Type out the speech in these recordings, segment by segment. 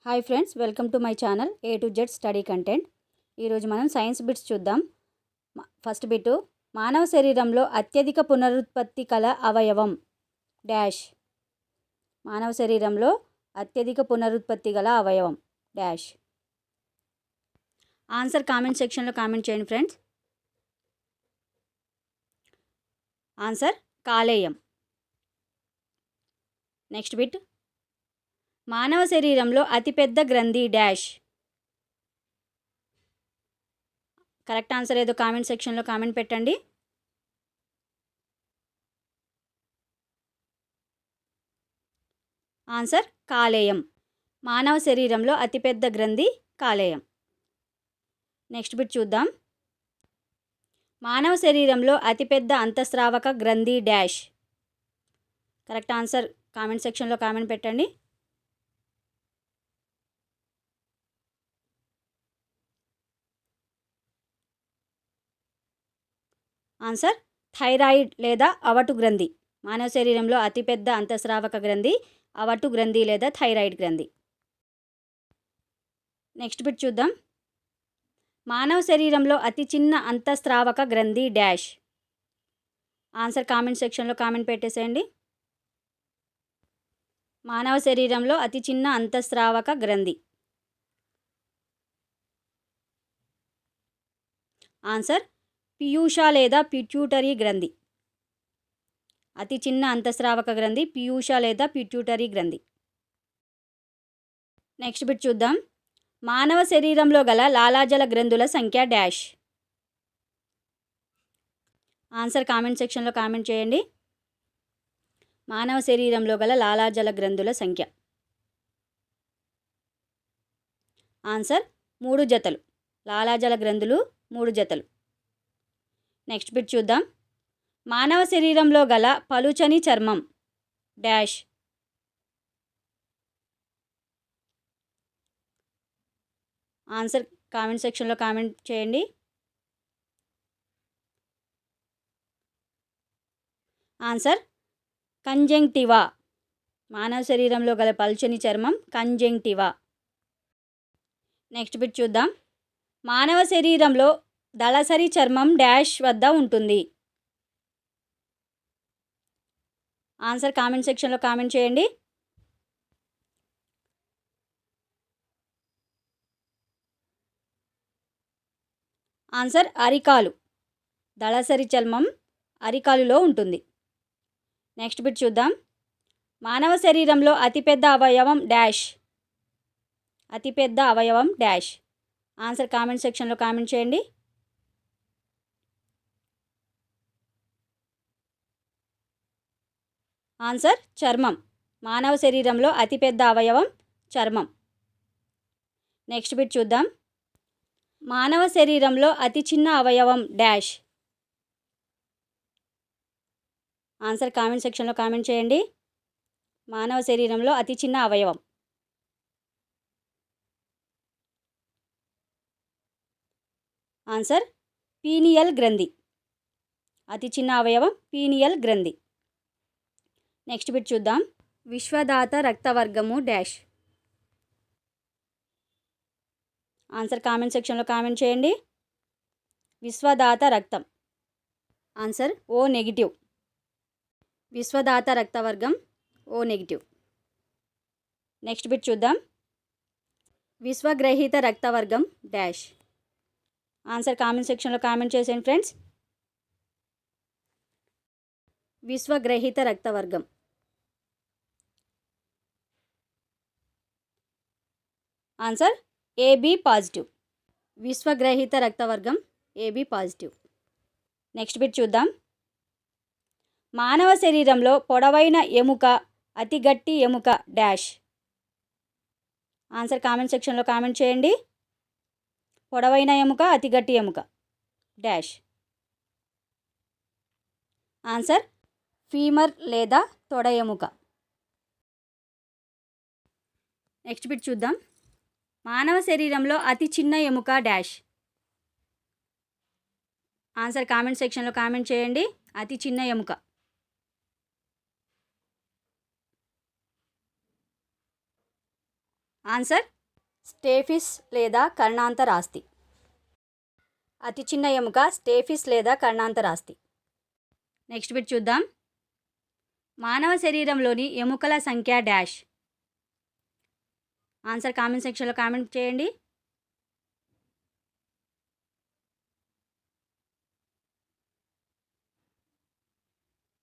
Hi friends, welcome to my channel A to Z study content. ఈరోజు మనం science bits చూద్దాం. First bit, మానవ శరీరంలో అత్యధిక పునరుత్పత్తి కల అవయవం డాష్. మానవ శరీరంలో అత్యధిక పునరుత్పత్తి గల అవయవం డాష్. ఆన్సర్ కామెంట్ సెక్షన్లో కామెంట్ చేయండి ఫ్రెండ్స్. ఆన్సర్ కాలేయం. నెక్స్ట్ బిట్, మానవ శరీరంలో అతిపెద్ద గ్రంథి డాష్. కరెక్ట్ ఆన్సర్ ఏదో కామెంట్ సెక్షన్లో కామెంట్ పెట్టండి. ఆన్సర్ కాలేయం. మానవ శరీరంలో అతిపెద్ద గ్రంథి కాలేయం. నెక్స్ట్ బిట్ చూద్దాం. మానవ శరీరంలో అతిపెద్ద అంతఃస్రావక గ్రంథి డాష్. కరెక్ట్ ఆన్సర్ కామెంట్ సెక్షన్లో కామెంట్ పెట్టండి. ఆన్సర్ థైరాయిడ్ లేదా అవటు గ్రంథి. మానవ శరీరంలో అతిపెద్ద అంతఃస్రావక గ్రంథి అవటు గ్రంథి లేదా థైరాయిడ్ గ్రంథి. నెక్స్ట్ బిట్ చూద్దాం. మానవ శరీరంలో అతి చిన్న అంతఃస్రావక గ్రంథి డాష్. ఆన్సర్ కామెంట్ సెక్షన్లో కామెంట్ పెట్టేసేయండి. మానవ శరీరంలో అతి చిన్న అంతఃస్రావక గ్రంథి. ఆన్సర్ పీయూష లేదా పిట్యూటరీ గ్రంథి. అతి చిన్న అంతఃస్రావక గ్రంథి పీయూష లేదా పిట్యూటరీ గ్రంథి. నెక్స్ట్ బిట్ చూద్దాం. మానవ శరీరంలో గల లాలాజల గ్రంథుల సంఖ్య డాష్. ఆన్సర్ కామెంట్ సెక్షన్లో కామెంట్ చేయండి. మానవ శరీరంలో గల లాలాజల గ్రంథుల సంఖ్య. ఆన్సర్ 3 జతలు. లాలాజల గ్రంథులు 3 జతలు. నెక్స్ట్ బిట్ చూద్దాం. మానవ శరీరంలో గల పలుచని చర్మం డాష్. ఆన్సర్ కామెంట్ సెక్షన్లో కామెంట్ చేయండి. ఆన్సర్ కంజంక్టివా. మానవ శరీరంలో గల పలుచని చర్మం కంజంక్టివా. నెక్స్ట్ బిట్ చూద్దాం. మానవ శరీరంలో దళసరి చర్మం డాష్ వద్ద ఉంటుంది. ఆన్సర్ కామెంట్ సెక్షన్లో కామెంట్ చేయండి. ఆన్సర్ అరికాలు. దళసరి చర్మం అరికాలులో ఉంటుంది. నెక్స్ట్ బిట్ చూద్దాం. మానవ శరీరంలో అతిపెద్ద అవయవం డాష్. అతిపెద్ద అవయవం డాష్. ఆన్సర్ కామెంట్ సెక్షన్లో కామెంట్ చేయండి. ఆన్సర్ చర్మం. మానవ శరీరంలో అతిపెద్ద అవయవం చర్మం. నెక్స్ట్ బిట్ చూద్దాం. మానవ శరీరంలో అతి చిన్న అవయవం డాష్. ఆన్సర్ కామెంట్ సెక్షన్లో కామెంట్ చేయండి. మానవ శరీరంలో అతి చిన్న అవయవం. ఆన్సర్ పీనియల్ గ్రంథి. అతి చిన్న అవయవం పీనియల్ గ్రంథి. నెక్స్ట్ బిట్ చూద్దాం. విశ్వదాత రక్తవర్గము డాష్. ఆన్సర్ కామెంట్ సెక్షన్లో కామెంట్ చేయండి. విశ్వదాత రక్తం. Answer O negative. విశ్వదాత రక్తవర్గం O నెగిటివ్. నెక్స్ట్ బిట్ చూద్దాం. విశ్వగ్రహీత రక్తవర్గం డాష్. ఆన్సర్ కామెంట్ సెక్షన్లో కామెంట్ చేసేయండి ఫ్రెండ్స్. విశ్వగ్రహీత రక్తవర్గం. Answer AB positive. విశ్వగ్రహీత రక్తవర్గం AB పాజిటివ్. నెక్స్ట్ బిట్ చూద్దాం. మానవ శరీరంలో పొడవైన ఎముక అతి గట్టి ఎముక డాష్. ఆన్సర్ కామెంట్ సెక్షన్లో కామెంట్ చేయండి. పొడవైన ఎముక అతి గట్టి ఎముక డాష్. ఆన్సర్ ఫీమర్ లేదా తొడ ఎముక. నెక్స్ట్ బిట్ చూద్దాం. మానవ శరీరంలో అతి చిన్న ఎముక డాష్. ఆన్సర్ కామెంట్ సెక్షన్లో కామెంట్ చేయండి. అతి చిన్న ఎముక. ఆన్సర్ స్టేఫిస్ లేదా కర్ణాంతరాస్తి. అతి చిన్న ఎముక స్టేఫిస్ లేదా కర్ణాంతరాస్తి. నెక్స్ట్ బిట్ చూద్దాం. మానవ శరీరంలోని ఎముకల సంఖ్య డాష్. ఆన్సర్ కామెంట్ సెక్షన్లో కామెంట్ చేయండి.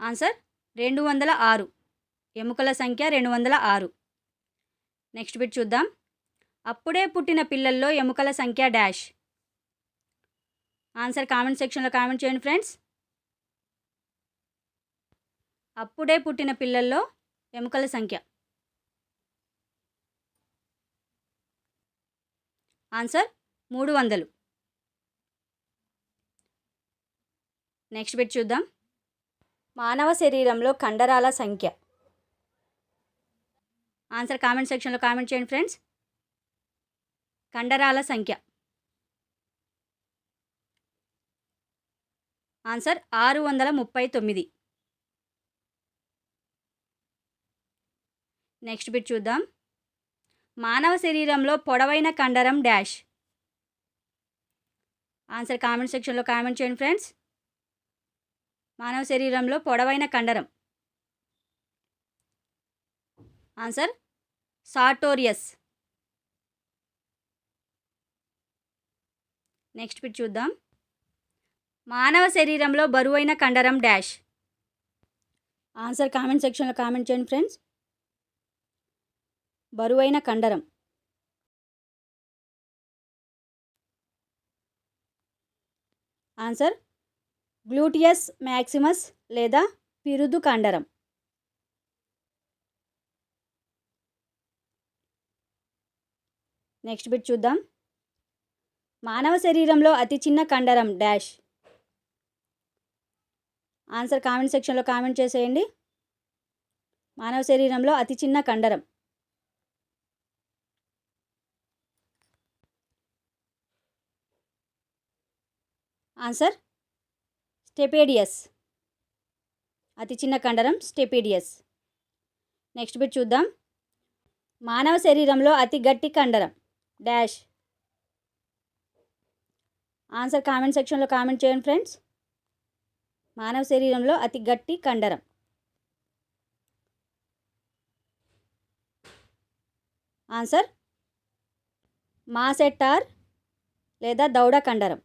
ఆన్సర్ 206. ఎముకల సంఖ్య 206. నెక్స్ట్ బిట్ చూద్దాం. అప్పుడే పుట్టిన పిల్లల్లో ఎముకల సంఖ్య డాష్. ఆన్సర్ కామెంట్ సెక్షన్లో కామెంట్ చేయండి ఫ్రెండ్స్. అప్పుడే పుట్టిన పిల్లల్లో ఎముకల సంఖ్య. ఆన్సర్ 300. నెక్స్ట్ బిట్ చూద్దాం. మానవ శరీరంలో కండరాల సంఖ్య. ఆన్సర్ కామెంట్ సెక్షన్లో కామెంట్ చేయండి ఫ్రెండ్స్. కండరాల సంఖ్య. ఆన్సర్ 639. నెక్స్ట్ బిట్ చూద్దాం. మానవ శరీరంలో పొడవైన కండరం డాష్. ఆన్సర్ కామెంట్ సెక్షన్లో కామెంట్ చేయండి ఫ్రెండ్స్. మానవ శరీరంలో పొడవైన కండరం. Answer sartorius. నెక్స్ట్ బిట్ చూద్దాం. మానవ శరీరంలో బరువైన కండరం డాష్. ఆన్సర్ కామెంట్ సెక్షన్లో కామెంట్ చేయండి ఫ్రెండ్స్. బరువైన కండరం. ఆన్సర్ గ్లూటియస్ మ్యాక్సిమస్ లేదా పిరుదు కండరం. నెక్స్ట్ బిట్ చూద్దాం. మానవ శరీరంలో అతి చిన్న కండరం డాష్. ఆన్సర్ కామెంట్ సెక్షన్లో కామెంట్ చేసేయండి. మానవ శరీరంలో అతి చిన్న కండరం. ఆన్సర్ స్టెపేడియస్. అతి చిన్న కండరం స్టెపేడియస్. నెక్స్ట్ బిట్ చూద్దాం. మానవ శరీరంలో అతి గట్టి కండరం డాష్. ఆన్సర్ కామెంట్ సెక్షన్లో కామెంట్ చేయండి ఫ్రెండ్స్. మానవ శరీరంలో అతి గట్టి కండరం. ఆన్సర్ మాసెటార్ లేదా దౌడ కండరం.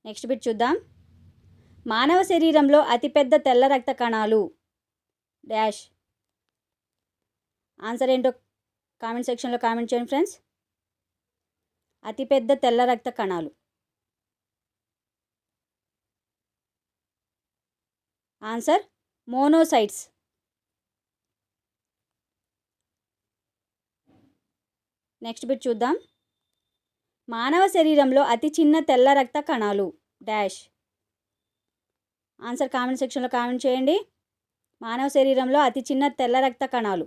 నెక్స్ట్ బిట్ చూద్దాం. మానవ శరీరంలో అతిపెద్ద తెల్ల రక్త కణాలు డాష్. ఆన్సర్ ఏంటో కామెంట్ సెక్షన్లో కామెంట్ చేయండి ఫ్రెండ్స్. అతిపెద్ద తెల్ల రక్త కణాలు. Answer monocytes. నెక్స్ట్ బిట్ చూద్దాం. మానవ శరీరంలో అతి చిన్న తెల్ల రక్త కణాలు డాష్. ఆన్సర్ కామెంట్ సెక్షన్లో కామెంట్ చేయండి. మానవ శరీరంలో అతి చిన్న తెల్ల రక్త కణాలు.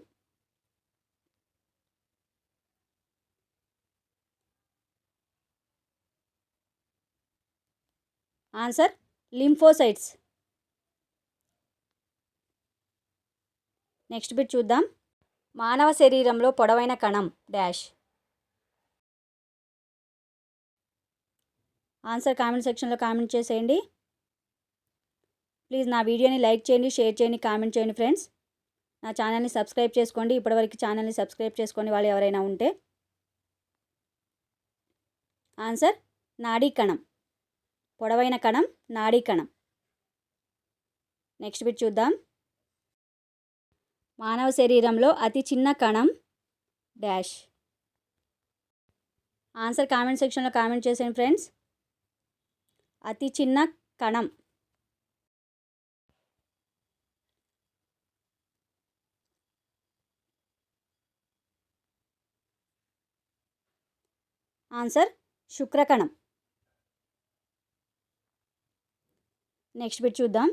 Answer lymphocytes. నెక్స్ట్ బిట్ చూద్దాం. మానవ శరీరంలో పొడవైన కణం డాష్. ఆన్సర్ కామెంట్ సెక్షన్లో కామెంట్ చేసేయండి. ప్లీజ్ నా వీడియోని లైక్ చేయండి, షేర్ చేయండి, కామెంట్ చేయండి ఫ్రెండ్స్. నా ఛానల్ని సబ్స్క్రైబ్ చేసుకోండి. ఇప్పటివరకు ఛానల్ని సబ్స్క్రైబ్ చేసుకొని వాళ్ళు ఎవరైనా ఉంటే. ఆన్సర్ నాడీ కణం. పొడవైన కణం నాడీ కణం. నెక్స్ట్ బిట్ చూద్దాం. మానవ శరీరంలో అతి చిన్న కణం డాష్. ఆన్సర్ కామెంట్ సెక్షన్లో కామెంట్ చేసేయండి ఫ్రెండ్స్. అతి చిన్న కణం. ఆన్సర్ శుక్రకణం. నెక్స్ట్ బిట్ చూద్దాం.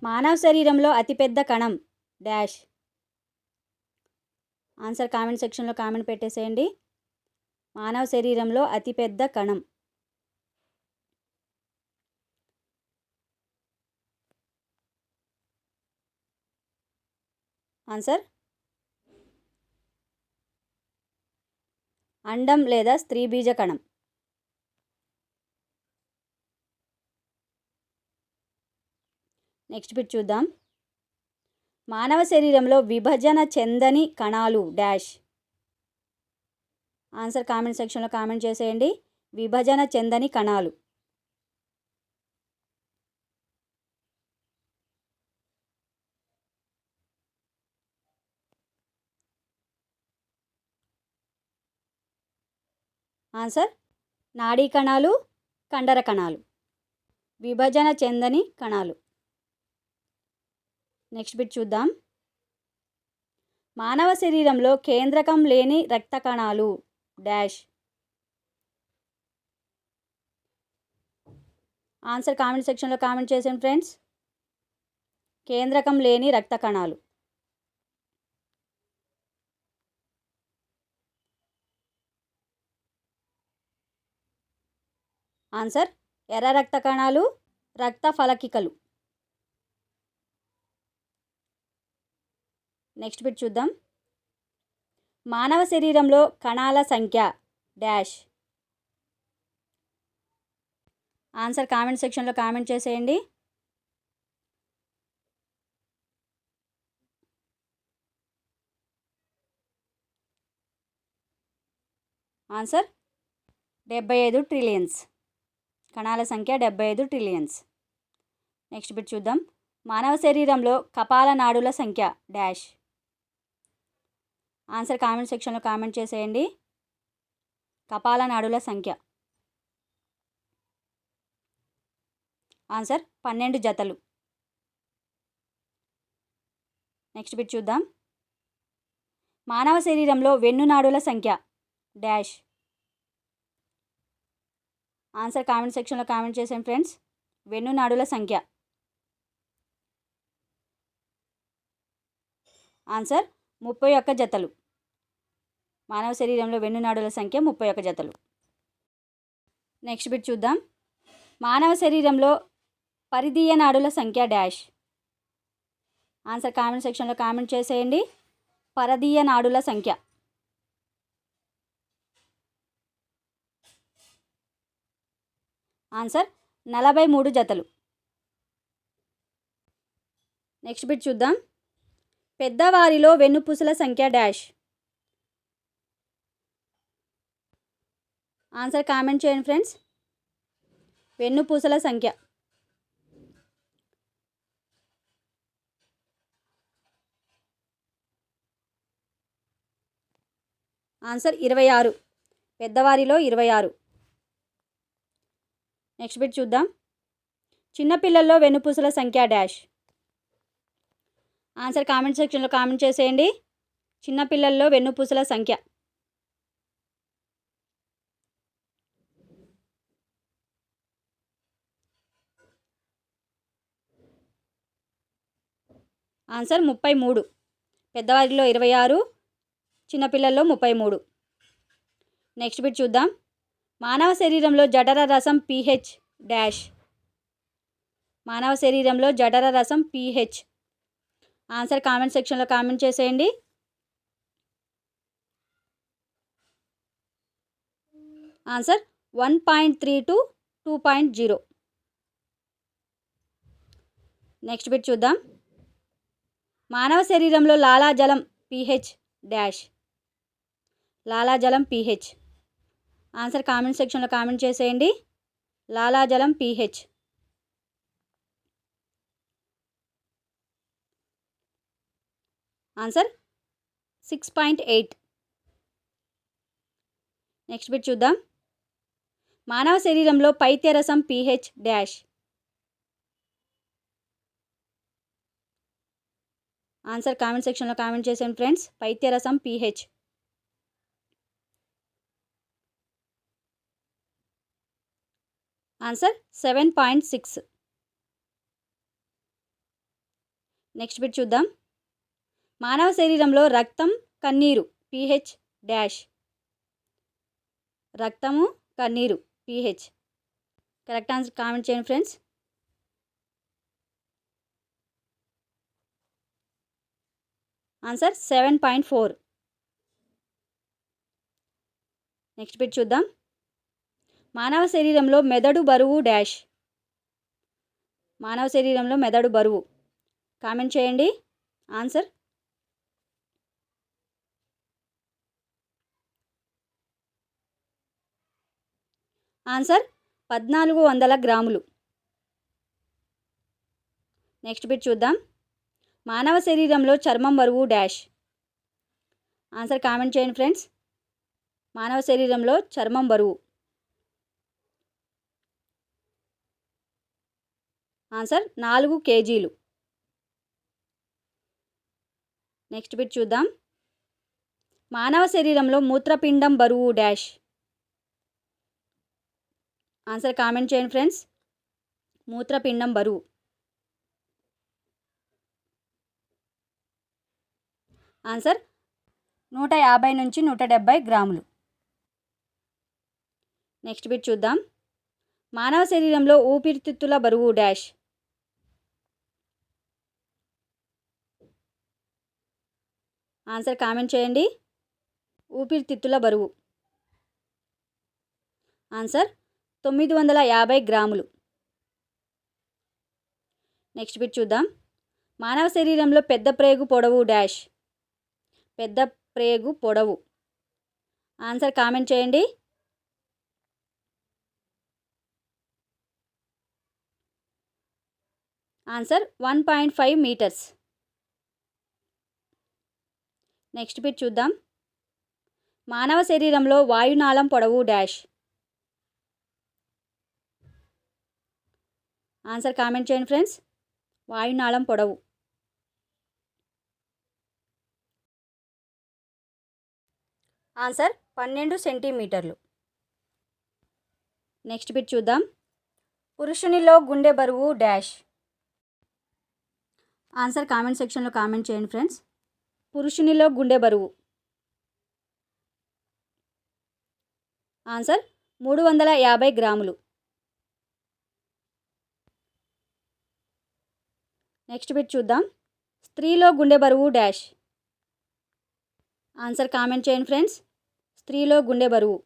మానవ శరీరంలో అతిపెద్ద కణం డాష్. ఆన్సర్ కామెంట్ సెక్షన్లో కామెంట్ పెట్టేసేయండి. మానవ శరీరంలో అతిపెద్ద కణం. ఆన్సర్ అండం లేదా స్త్రీ బీజ కణం. నెక్స్ట్ బిట్ చూద్దాం. మానవ శరీరంలో విభజన చెందని కణాలు డాష్. ఆన్సర్ కామెంట్ సెక్షన్లో కామెంట్ చేసేయండి. విభజన చెందని కణాలు. ఆన్సర్ నాడీ కణాలు, కండర కణాలు. విభజన చెందని కణాలు. నెక్స్ట్ బిట్ చూద్దాం. మానవ శరీరంలో కేంద్రకం లేని రక్త కణాలు డాష్. ఆన్సర్ కామెంట్ సెక్షన్లో కామెంట్ చేసాను ఫ్రెండ్స్. కేంద్రకం లేని రక్త కణాలు. ఆన్సర్ ఎర్ర రక్త కణాలు, రక్త ఫలకికలు. నెక్స్ట్ బిట్ చూద్దాం. మానవ శరీరంలో కణాల సంఖ్య డాష్. ఆన్సర్ కామెంట్ సెక్షన్లో కామెంట్ చేసేయండి. Answer 75 trillions. కణాల సంఖ్య 75 ట్రిలియన్స్. నెక్స్ట్ బిట్ చూద్దాం. మానవ శరీరంలో కపాల నాడుల సంఖ్య డాష్. ఆన్సర్ కామెంట్ సెక్షన్లో కామెంట్ చేసేయండి. కపాల నాడుల సంఖ్య. ఆన్సర్ 12 జతలు. నెక్స్ట్ బిట్ చూద్దాం. మానవ శరీరంలో వెన్నునాడుల సంఖ్య డాష్. ఆన్సర్ కామెంట్ సెక్షన్లో కామెంట్ చేసాను ఫ్రెండ్స్. వెన్నునాడుల సంఖ్య. ఆన్సర్ 31 జతలు. మానవ శరీరంలో వెన్నునాడుల సంఖ్య 31 జతలు. నెక్స్ట్ బిట్ చూద్దాం. మానవ శరీరంలో పరిధీయ నాడుల సంఖ్య డాష్. ఆన్సర్ కామెంట్ సెక్షన్లో కామెంట్ చేసేయండి. పరధీయ నాడుల సంఖ్య. ఆన్సర్ 43 జతలు. నెక్స్ట్ బిట్ చూద్దాం. పెద్దవారిలో వెన్నుపూసల సంఖ్య డాష్. ఆన్సర్ కామెంట్ చేయండి ఫ్రెండ్స్. వెన్నుపూసల సంఖ్య. ఆన్సర్ 26. పెద్దవారిలో 26. నెక్స్ట్ బిట్ చూద్దాం. చిన్నపిల్లల్లో వెన్నుపూసల సంఖ్య డాష్. ఆన్సర్ కామెంట్ సెక్షన్లో కామెంట్ చేసేయండి. చిన్నపిల్లల్లో వెన్నుపూసల సంఖ్య. ఆన్సర్ 33. పెద్దవారిలో 26, చిన్నపిల్లల్లో 33. నెక్స్ట్ బిట్ చూద్దాం. మానవ శరీరంలో జఠర రసం pH డాష్. మానవ శరీరంలో జఠర రసం pH. ఆన్సర్ కామెంట్ సెక్షన్లో కామెంట్ చేసేయండి. Answer 1.3 to 2.0. నెక్స్ట్ బిట్ చూద్దాం. మానవ శరీరంలో లాలాజలం pH డాష్. లాలాజలం pH. ఆన్సర్ కామెంట్ సెక్షన్లో కామెంట్ చేసేయండి. లాలాజలం pH. ఆన్సర్ 6.8. నెక్స్ట్ బిట్ చూద్దాం. మానవ శరీరంలో పైత్యరసం pH డాష్. ఆన్సర్ కామెంట్ సెక్షన్లో కామెంట్ చేసాను ఫ్రెండ్స్. పైత్యరసం pH. ఆన్సర్ 7.6. నెక్స్ట్ బిట్ చూద్దాం. మానవ శరీరంలో రక్తం, కన్నీరు pH డాష్. రక్తము, కన్నీరు pH. కరెక్ట్ ఆన్సర్ కామెంట్ చేయండి ఫ్రెండ్స్. ఆన్సర్ 7.4. నెక్స్ట్ బిట్ చూద్దాం. మానవ శరీరంలో మెదడు బరువు డాష్. మానవ శరీరంలో మెదడు బరువు. కామెంట్ చేయండి ఆన్సర్. ఆన్సర్ 1400 గ్రాములు. నెక్స్ట్ బిట్ చూద్దాం. మానవ శరీరంలో చర్మం బరువు డాష్. ఆన్సర్ కామెంట్ చేయండి ఫ్రెండ్స్. మానవ శరీరంలో చర్మం బరువు. ఆన్సర్ 4 కేజీలు. నెక్స్ట్ బిట్ చూద్దాం. మానవ శరీరంలో మూత్రపిండం బరువు డాష్. ఆన్సర్ కామెంట్ చేయండి ఫ్రెండ్స్. మూత్రపిండం బరువు. ఆన్సర్ 150 నుంచి 170 గ్రాములు. నెక్స్ట్ బిట్ చూద్దాం. మానవ శరీరంలో ఊపిరితిత్తుల బరువు డాష్. ఆన్సర్ కామెంట్ చేయండి. ఊపిరితిత్తుల బరువు. ఆన్సర్ 950 గ్రాములు. నెక్స్ట్ బిట్ చూద్దాం. మానవ శరీరంలో పెద్ద ప్రేగు పొడవు డాష్. పెద్ద ప్రేగు పొడవు. ఆన్సర్ కామెంట్ చేయండి. Answer 1.5 metres. నెక్స్ట్ బిట్ చూద్దాం. మానవ శరీరంలో వాయునాళం పొడవు డాష్. ఆన్సర్ కామెంట్ చేయండి ఫ్రెండ్స్. వాయునాళం పొడవు. ఆన్సర్ 12 సెంటీమీటర్లు. నెక్స్ట్ బిట్ చూద్దాం. పురుషునిలో గుండె బరువు డాష్. ఆన్సర్ కామెంట్ సెక్షన్లో కామెంట్ చేయండి ఫ్రెండ్స్. పురుషునిలో గుండె బరువు. ఆన్సర్ 350 గ్రాములు. నెక్స్ట్ బిట్ చూద్దాం. స్త్రీలో గుండె బరువు డాష్. ఆన్సర్ కామెంట్ చేయండి ఫ్రెండ్స్. స్త్రీలో గుండె బరువు.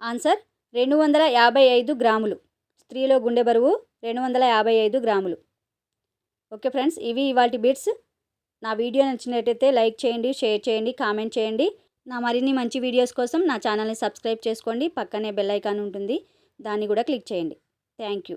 ఆన్సర్ 255 గ్రాములు. స్త్రీలో గుండె బరువు 255 గ్రాములు. ఓకే ఫ్రెండ్స్, ఇవి ఇవాల్టి బిట్స్. నా వీడియో నచ్చినట్టయితే లైక్ చేయండి, షేర్ చేయండి, కామెంట్ చేయండి. నా మరిన్ని మంచి వీడియోస్ కోసం నా ఛానల్ని సబ్స్క్రైబ్ చేసుకోండి. పక్కనే బెల్ ఐకాన్ ఉంటుంది, దాన్ని కూడా క్లిక్ చేయండి. Thank you.